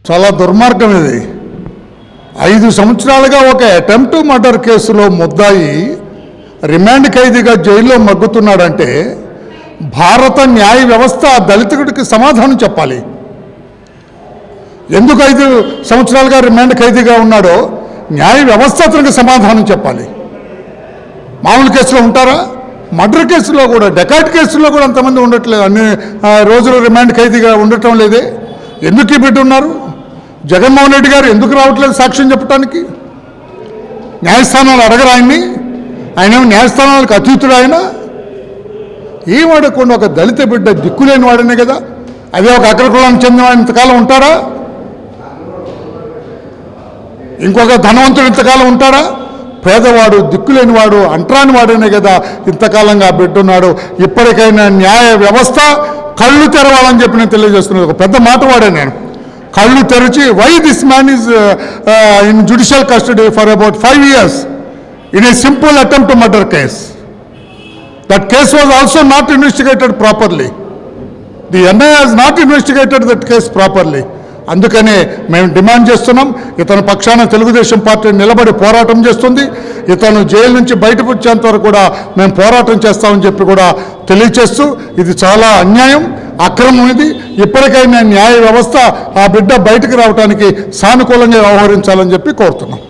చాలా దుర్మార్గం ఇది. 5 సంవత్సరాలుగా ఒక అటెంప్ట్ మర్డర్ కేసులో ముద్దాయి రిమాండ్ ఖైదీగా జైల్లో మగ్గుతున్నాడంటే భారత న్యాయ వ్యవస్థ దళితుడికి సమాధానం చెప్పాలి. ఎందుకు 5 సంవత్సరాలుగా రిమాండ్ ఖైదీగా ఉన్నాడో న్యాయ వ్యవస్థ అతనికి సమాధానం చెప్పాలి. మామూలు కేసులో ఉంటారా? మర్డర్ కేసులో కూడా, డెకాట్ కేసులో కూడా అంతమంది ఉండట్లేదు. అన్ని రోజులు రిమాండ్ ఖైదీగా ఉండటం లేదే. ఎందుకు ఈ బిడ్డ ఉన్నారు? జగన్మోహన్ రెడ్డి గారు ఎందుకు రావట్లేదు సాక్ష్యం చెప్పడానికి? న్యాయస్థానాలు అడగరు ఆయన్ని? ఆయన న్యాయస్థానాలకు అతీతుడు. ఆయన ఏం అడగకుండా ఒక దళిత బిడ్డ దిక్కులేని వాడనే కదా. అదే ఒక అగ్రకులానికి చెందిన వాడు ఇంతకాలం ఉంటారా? ఇంకొక ధనవంతుడు ఇంతకాలం ఉంటాడా? పేదవాడు, దిక్కులేనివాడు, అంటరాని వాడనే కదా ఇంతకాలంగా బిడ్డున్నాడు. ఇప్పటికైనా న్యాయ వ్యవస్థ కళ్ళు తెరవాలని చెప్పి నేను తెలియజేస్తున్నాను. ఒక పెద్ద మాట వాడే నేను. కళ్ళు తెరిచి why this man is in judicial custody for about 5 years in a simple attempt to murder case. That case was also not investigated properly. The NIA has not investigated that case properly. అందుకనే మేము demand చేస్తున్నాం. ఇతను పక్షాన Telugu Desam party నిలబడి పోరాటం చేస్తుంది. ఇతను jail నుంచి బయటకు వచ్చేంత వరకు కూడా మేము పోరాటం చేస్తామని చెప్పి కూడా తెలియచేస్తూ, ఇది చాలా అన్యాయం, అక్రమం. ఇది ఇప్పటికైనా న్యాయ వ్యవస్థ ఆ బిడ్డ బయటకు రావడానికి సానుకూలంగా వ్యవహరించాలని చెప్పి కోరుతున్నాం.